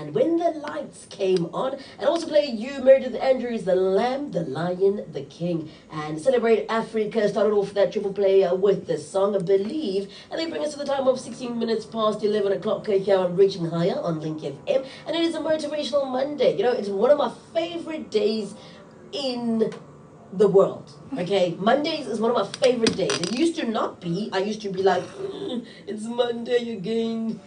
and When the Lights Came On. And also play You, Meredith Andrews, The Lamb, The Lion, The King. And Celebrate Africa started off that triple play with the song Believe. And they bring us to the time of 16 minutes past 11 o'clock here on Reaching Higher on Linkfm. And it is a motivational Monday. You know, it's one of my favorite days in the world. Okay, Mondays is one of my favorite days. It used to not be. I used to be like, it's Monday again.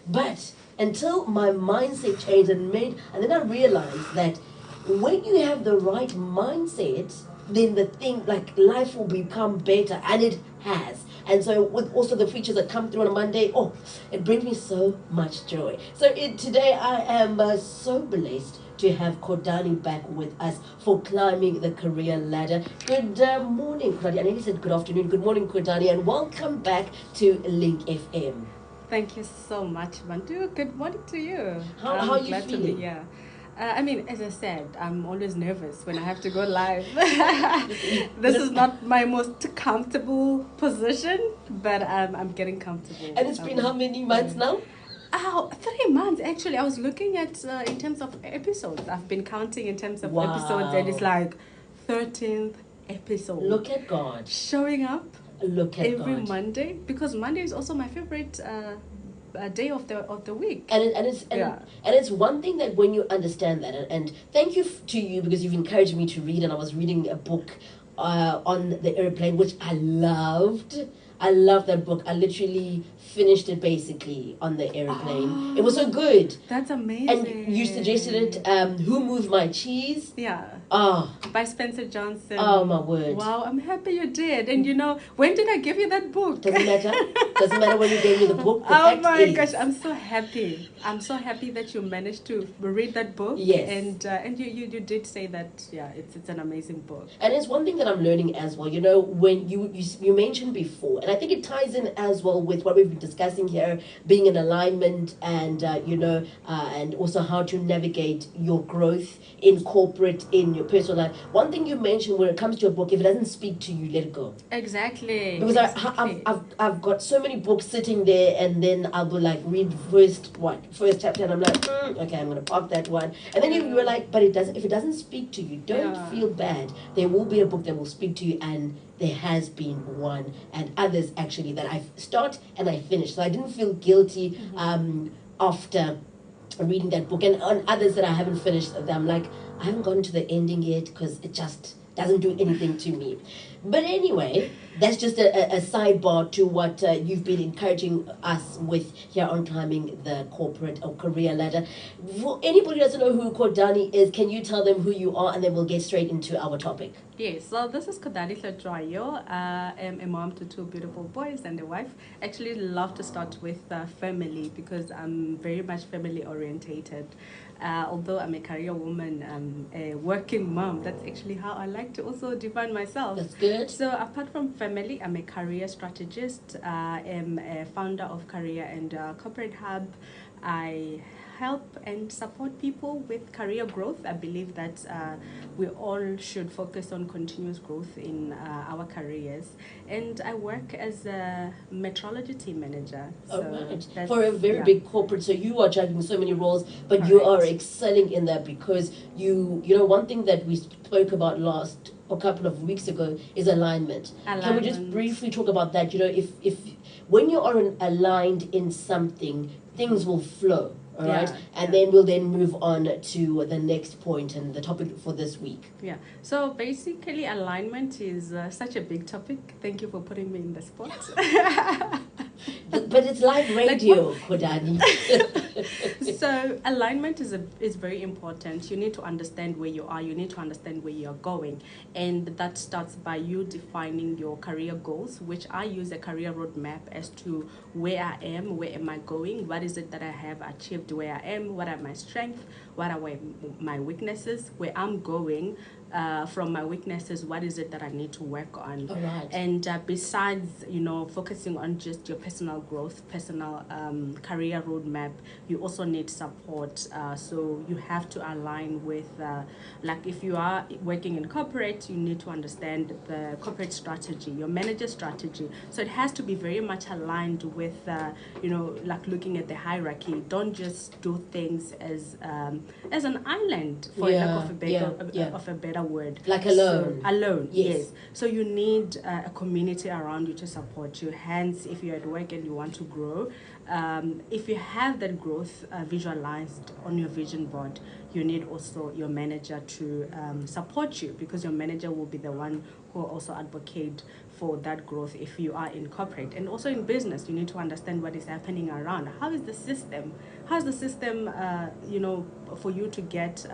But until my mindset changed and then I realized that when you have the right mindset, then the thing, like, life will become better, and it has. And so with also the features that come through on a Monday, it brings me so much joy. So today I am so blessed to have Kodani back with us for climbing the career ladder. Good morning, Kodani. I nearly said good afternoon. Good morning, Kodani, and welcome back to Link FM. Thank you so much, Mantu. Good morning to you. How are you glad feeling? To be here. I mean, as I said, I'm always nervous when I have to go live. This is not my most comfortable position, but I'm getting comfortable. And it's been how many months now? 3 months actually. I was looking at in terms of episodes. I've been counting in terms of episodes, and it's like 13th episode. Look at God showing up. Look at every God. Monday, because Monday is also my favorite day of the week. And it's one thing that when you understand that, and thank you to you, because you've encouraged me to read, and I was reading a book on the airplane, which I loved. I love that book. I literally finished it basically on the airplane. It was so good. That's amazing. And you suggested it, Who Moved My Cheese? Yeah. By Spencer Johnson. Oh, my word. Wow, I'm happy you did. And you know, when did I give you that book? Doesn't matter. Doesn't matter when you gave me the book. Oh my gosh, I'm so happy. I'm so happy that you managed to read that book. Yes. And you did say that, yeah, it's an amazing book. And it's one thing that I'm learning as well. You know, when you mentioned before, and I think it ties in as well with what we've been discussing here, being in alignment, and and also how to navigate your growth in corporate, in your personal life. One thing you mentioned when it comes to a book, if it doesn't speak to you, let it go. Exactly. Because I've got so many books sitting there, and then I'll be like, read first chapter, and I'm like, okay, I'm gonna park that one. And then you were like, but if it doesn't speak to you, don't feel bad. There will be a book that will speak to you, and there has been one, and others actually, that I start and I finish. So I didn't feel guilty after reading that book. And on others that I haven't finished, I'm like, I haven't gotten to the ending yet, because it just doesn't do anything to me. But anyway, that's just a sidebar to what you've been encouraging us with here on climbing the corporate or career ladder. For anybody who doesn't know who Kodani is, can you tell them who you are, and then we'll get straight into our topic? Yes, so this is Kodani Hladrayo. I'm a mom to 2 beautiful boys and a wife. Actually love to start with family, because I'm very much family orientated. Although I'm a career woman, I'm a working mom. That's actually how I like to also define myself. That's good. So apart from family, I'm a career strategist. I'm a founder of Career and Corporate Hub. I help and support people with career growth. I believe that we all should focus on continuous growth in our careers. And I work as a metrology team manager. So right. For a very big corporate, so you are juggling so many roles, but you are excelling in that, because you know, one thing that we spoke about a couple of weeks ago is alignment. Can we just briefly talk about that? You know, if when you are aligned in something, things will flow. All right, and then we'll move on to the next point and the topic for this week. Yeah, so basically alignment is such a big topic. Thank you for putting me in the spot. But it's live radio, Kodani. So alignment is very important. You need to understand where you are. You need to understand where you're going. And that starts by you defining your career goals, which I use a career roadmap as to where I am, where am I going, what is it that I have achieved where I am, what are my strengths, what are my weaknesses, where I'm going. From my weaknesses, what is it that I need to work on? Right. And besides, you know, focusing on just your personal growth, personal career roadmap, you also need support. So you have to align with, like if you are working in corporate, you need to understand the corporate strategy, your manager strategy. So it has to be very much aligned with, like looking at the hierarchy. Don't just do things as an island, for lack of a better word. Like alone. So, alone, yes. So you need a community around you to support you. Hence, if you're at work and you want to grow, if you have that growth visualized on your vision board, you need also your manager to support you, because your manager will be the one who will also advocate for that growth if you are in corporate. And also in business, you need to understand what is happening around. How is the system? How's the system, for you to get...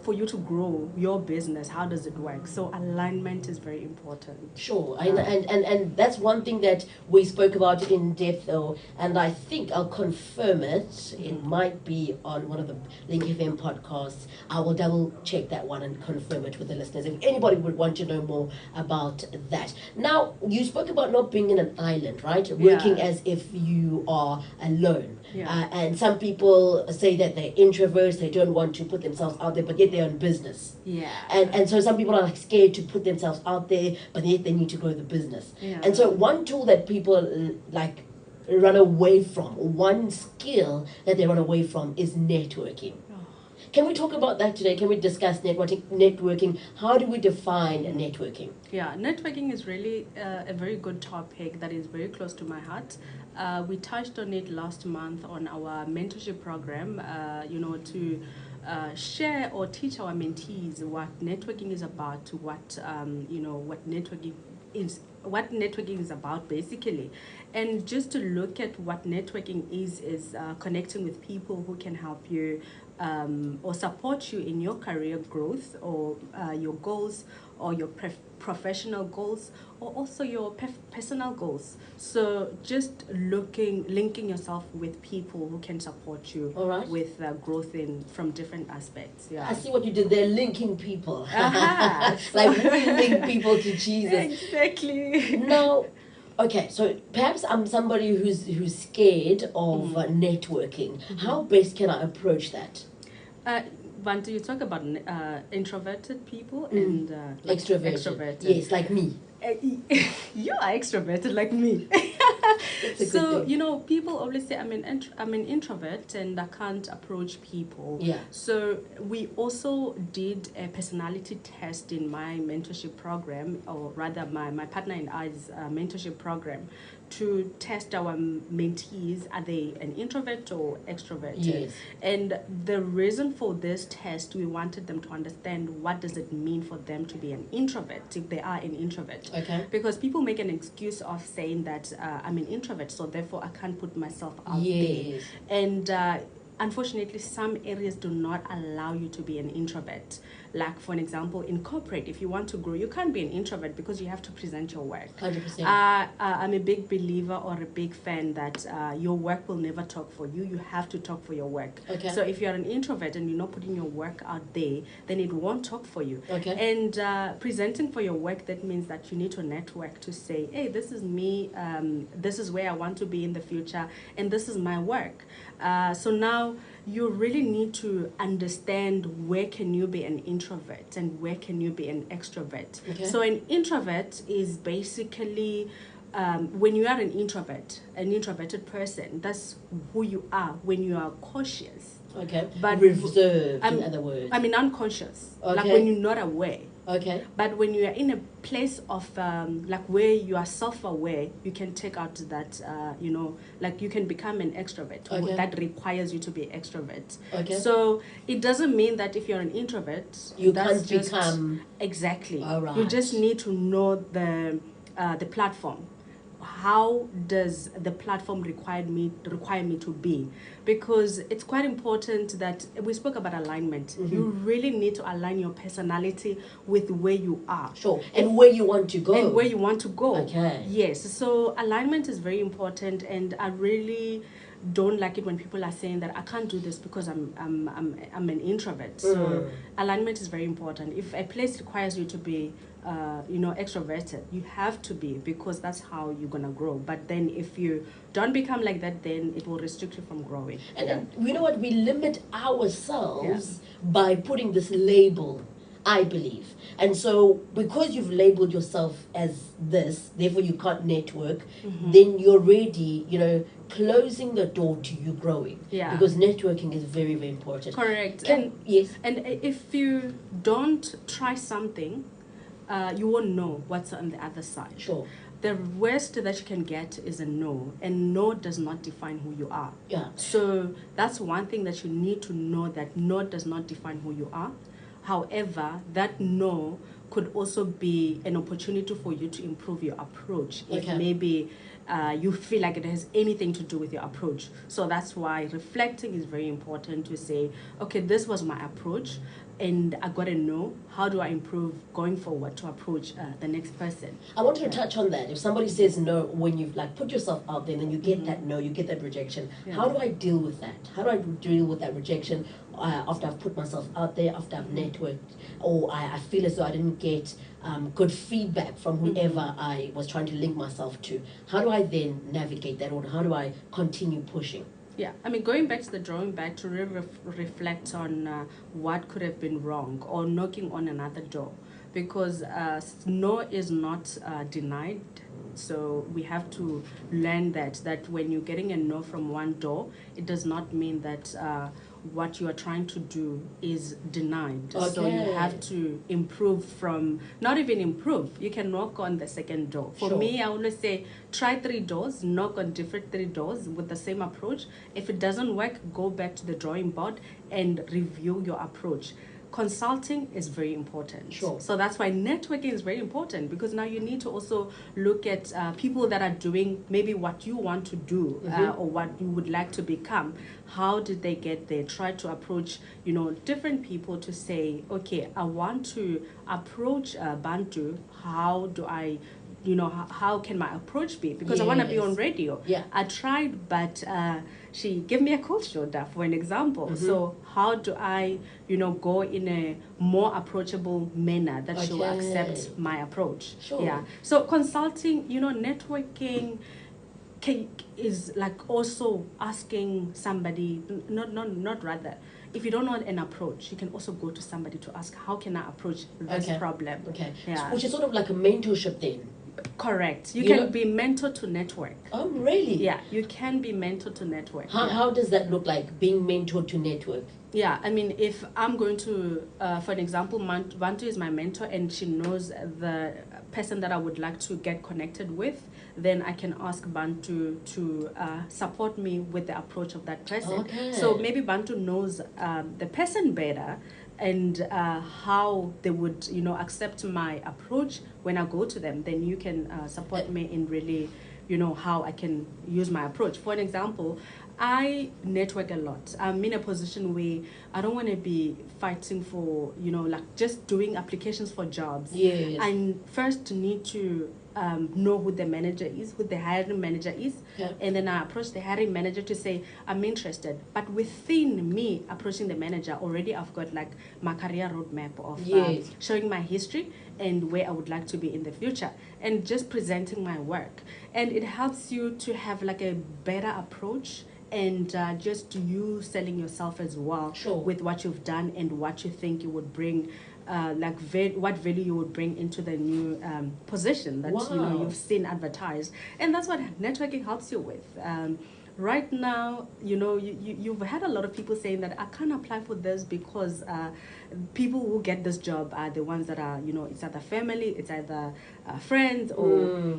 for you to grow your business, how does it work? So alignment is very important. Sure, and that's one thing that we spoke about in depth, though, and I think I'll confirm it. It might be on one of the Linkfm podcasts. I will double check that one and confirm it with the listeners if anybody would want to know more about that. Now, you spoke about not being in an island, right? Working as if you are alone. And some people say that they're introverts, they don't want to put themselves out there, but yet they're in business. And so some people are like scared to put themselves out there, but yet they need to grow the business. And so one tool that people like run away from, one skill that they run away from, is networking. Can we talk about that today? Can we discuss networking? How do we define networking? Yeah, networking is really a very good topic that is very close to my heart. We touched on it last month on our mentorship program, to share or teach our mentees what networking is about, what networking is about, basically. And just to look at what networking is connecting with people who can help you or support you in your career growth, or your goals, or your professional goals, or also your personal goals. So just linking yourself with people who can support you with growth from different aspects. I see what you did there, linking people. Like we link people to Jesus. Exactly. Now, okay, so perhaps I'm somebody who's scared of networking. How best can I approach that? Vantu, you talk about introverted people and extroverted. Yes, like me. You are extroverted like me. So people always say I'm an introvert and I can't approach people. So we also did a personality test in my mentorship program, or rather my partner and I's mentorship program, to test our mentees, are they an introvert or extroverted? And the reason for this test, we wanted them to understand what does it mean for them to be an introvert, if they are an introvert. Because people make an excuse of saying that I'm an introvert, so therefore I can't put myself out there. And unfortunately, some areas do not allow you to be an introvert. Like, for an example, in corporate, if you want to grow, you can't be an introvert because you have to present your work. 100%. I'm a big believer or a big fan that your work will never talk for you. You have to talk for your work. So if you're an introvert and you're not putting your work out there, then it won't talk for you. And presenting for your work, that means that you need to network to say, hey, this is me, this is where I want to be in the future, and this is my work. So now you really need to understand where can you be an introvert and where can you be an extrovert. So an introvert is basically when you are an introverted person, that's who you are when you are cautious. But reserved, in other words. Unconscious, like when you're not aware. But when you are in a place of like where you are self-aware, you can take out that like you can become an extrovert. That requires you to be extrovert. So it doesn't mean that if you're an introvert, you can't become exactly. You just need to know the platform. How does the platform require me to be? Because it's quite important that we spoke about alignment. You really need to align your personality with where you are. And where you want to go. Yes. So alignment is very important, and I really don't like it when people are saying that I can't do this because I'm an introvert. So alignment is very important. If a place requires you to be extroverted, you have to be, because that's how you're gonna grow. But then if you don't become like that, then it will restrict you from growing. And then, you know what, we limit ourselves by putting this label, I believe. And so because you've labeled yourself as this, therefore you can't network, then you're already, closing the door to you growing. Yeah. Because networking is very, very important. Correct. Yes. And if you don't try something, you won't know what's on the other side. Sure. The worst that you can get is a no, and no does not define who you are. Yeah. So that's one thing that you need to know, that no does not define who you are. However, that no could also be an opportunity for you to improve your approach. If maybe you feel like it has anything to do with your approach. So that's why reflecting is very important, to say, okay, this was my approach, and I got to know, how do I improve going forward to approach the next person? I wanted to touch on that. If somebody says no, when you've put yourself out there and then you get that no, you get that rejection, how do I deal with that? How do I deal with that rejection after I've put myself out there, after I've networked, or I feel as though I didn't get good feedback from whoever I was trying to link myself to? How do I then navigate that, or how do I continue pushing? Yeah, I mean, going back to the drawing back to really reflect on what could have been wrong, or knocking on another door, because no is not denied. So we have to learn that when you're getting a no from one door, it does not mean that what you are trying to do is denied. Okay. So you have to improve from, not even improve, you can knock on the second door. For me, I always say, try 3 doors, knock on different 3 doors with the same approach. If it doesn't work, go back to the drawing board and review your approach. Consulting is very important. Sure. So that's why networking is very important, because now you need to also look at people that are doing maybe what you want to do, or what you would like to become. How did they get there? Try to approach, different people to say, okay, I want to approach Bantu. How do I, how can my approach be? Because I want to be on radio. Yeah. I tried, but she gave me a cold shoulder, for an example. So how do I, go in a more approachable manner that she will accept my approach? Sure. Yeah. So consulting, networking is like also asking somebody, not rather, if you don't know an approach, you can also go to somebody to ask, how can I approach this problem? Okay. Yeah. Which is sort of like a mentorship then. Correct. You can be mentor to network. Oh, really? Yeah, you can be mentor to network. How does that look like, being mentored to network? Yeah, I mean, if I'm going to, for an example, Bantu is my mentor and she knows the person that I would like to get connected with, then I can ask Bantu to support me with the approach of that person. Okay. So maybe Bantu knows the person better, and how they would, accept my approach when I go to them. Then you can support me in really, how I can use my approach. For an example, I network a lot. I'm in a position where I don't want to be fighting for, just doing applications for jobs. Yes. I first need to know who the manager is, who the hiring manager is, and then I approach the hiring manager to say, I'm interested. But within me approaching the manager, already I've got like my career roadmap of showing my history and where I would like to be in the future, and just presenting my work. And it helps you to have like a better approach, and just you selling yourself as well with what you've done and what you think you would bring, what value you would bring into the new position that you've seen advertised. And that's what networking helps you with. Right now, you've had a lot of people saying that I can't apply for this because people who get this job are the ones that are, it's either family, it's either friends, or,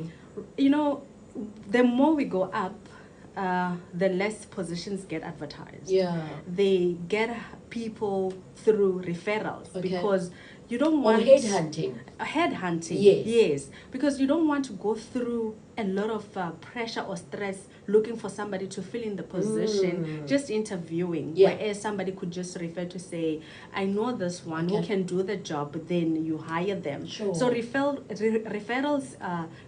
the more we go up, the less positions get advertised. Yeah. They get people through referrals because you don't want... Or headhunting. Headhunting, yes. Because you don't want to go through a lot of pressure or stress looking for somebody to fill in the position, just interviewing. Yeah. Whereas somebody could just refer to say, I know this one who can do the job, then you hire them. Sure. So referrals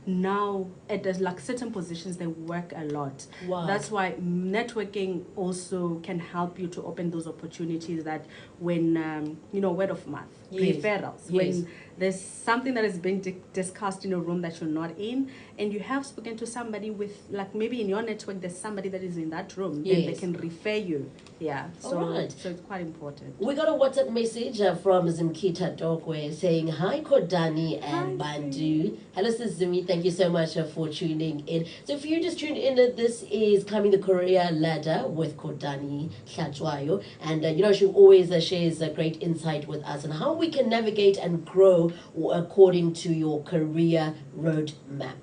now at like certain positions, they work a lot. Wow. That's why networking also can help you to open those opportunities that when, word of mouth, referrals, when there's something that is being discussed in a room that you're not in, and you have spoken to somebody with, like maybe in your network, there's somebody that is in that room, then they can refer you. Yeah, so it's quite important. We got a WhatsApp message from Zimkita Dogwe saying, hi, Kodani and Bandu. Hello, Zimi. Thank you so much for tuning in. So if you just tuned in, this is Climbing the Career Ladder with Kodani Hlatshwayo. And, she always shares a great insight with us on how we can navigate and grow according to your career roadmap.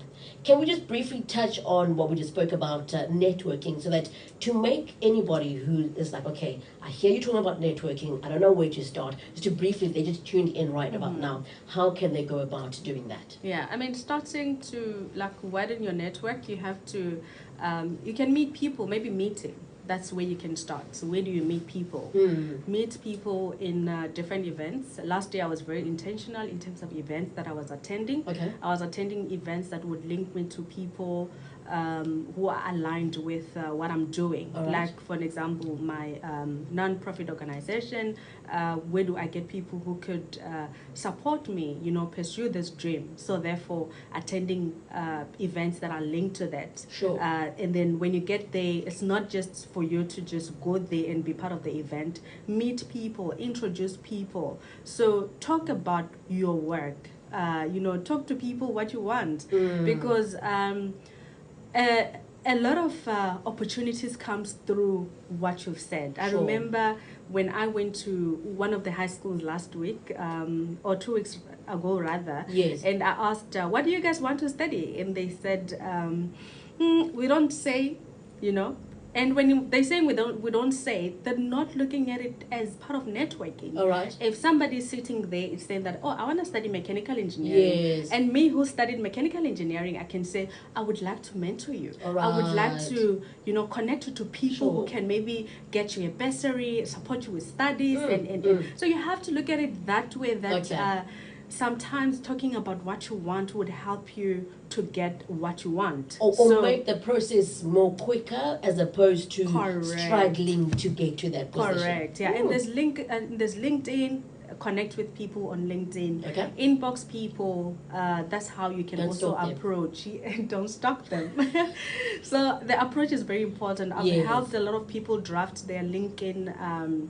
Can we just briefly touch on what we just spoke about, networking, so that to make anybody who is like, okay, I hear you talking about networking, I don't know where to start, just to briefly, if they just tuned in right about now, how can they go about doing that? Yeah, I mean, starting to like widen your network, you have to, you can meet people, maybe meeting. That's where you can start. So where do you meet people? Meet people in different events. Last year I was very intentional in terms of events that I was attending. Okay. I was attending events that would link me to people who are aligned with what I'm doing. Right. Like, for an example, my non-profit organization, where do I get people who could support me, pursue this dream? So therefore, attending events that are linked to that. Sure. And then when you get there, it's not just for you to just go there and be part of the event. Meet people, introduce people. So talk about your work. Talk to people what you want. Because a lot of opportunities comes through what you've said. I remember when I went to one of the high schools last week, or 2 weeks ago rather, and I asked, what do you guys want to study? And they said, we don't say, And when they're saying we don't say, they're not looking at it as part of networking. All right. If somebody's sitting there, it's saying that, I want to study mechanical engineering. And me who studied mechanical engineering, I can say, I would like to mentor you. All right. I would like to, connect you to people who can maybe get you a bursary, support you with studies. And so you have to look at it that way, that sometimes talking about what you want would help you to get what you want. Or make the process more quicker as opposed to struggling to get to that position. Correct, yeah. And there's LinkedIn, connect with people on LinkedIn. Okay. Inbox people, that's how you can also approach. Don't stalk them. So the approach is very important. I've helped a lot of people draft their LinkedIn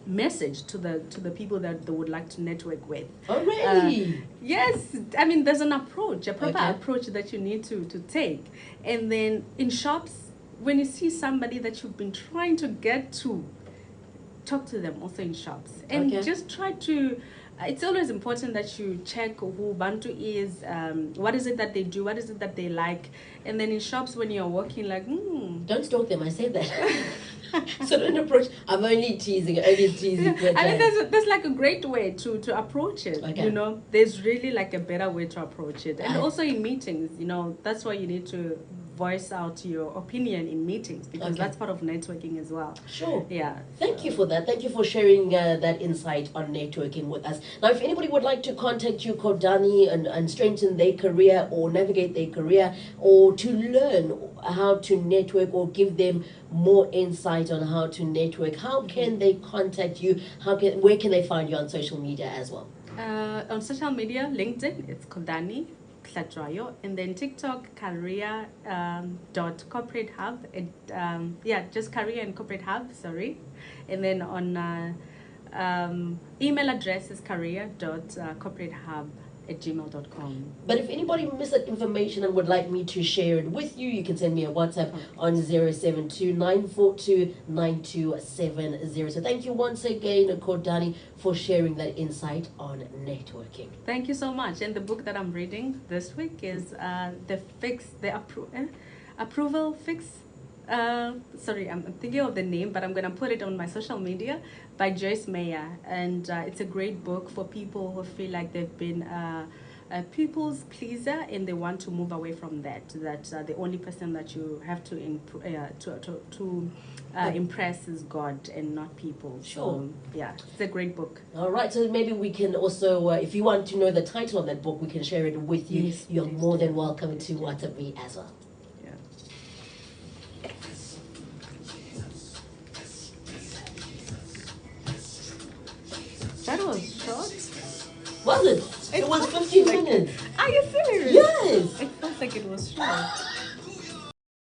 message to the people that they would like to network with. Oh, really? Yes. I mean, there's an approach, a proper approach that you need to take. And then in shops, when you see somebody that you've been trying to get to, talk to them also in shops. And just try to... It's always important that you check who Bantu is, what is it that they do, what is it that they like. And then in shops, when you're working, like, Don't stalk them, I said that. So don't approach. I'm only teasing. I mean, there's like a great way to approach it. There's really like a better way to approach it. And also in meetings, that's why you need to voice out your opinion in meetings, because that's part of networking as well. Sure. Yeah. Thank you for that. Thank you for sharing that insight on networking with us. Now, if anybody would like to contact you, Kodani, and strengthen their career or navigate their career, or to learn how to network or give them more insight on how to network, how can they contact you? Where can they find you on social media as well? On social media, LinkedIn, it's Kodani Hlatshwayo, and then TikTok, career .corporate hub. Just career and corporate hub, sorry. And then on email address is career.corporatehub@gmail.com. But if anybody missed that information and would like me to share it with you, you can send me a WhatsApp on 072-942-9270. So thank you once again, Kodani, for sharing that insight on networking. Thank you so much. And the book that I'm reading this week is Approval Fix. Sorry, I'm thinking of the name, but I'm going to put it on my social media, by Joyce Meyer. And it's a great book for people who feel like they've been a people's pleaser, and they want to move away from that. That the only person that you have to impress is God and not people. Sure. So, yeah, it's a great book. All right, so maybe we can also, if you want to know the title of that book, we can share it with you. Yes, You're please. more than welcome to WhatsApp me as well. Yeah. That was short. Was it? It was 15 minutes. Are you serious? Yes. It felt like it was short.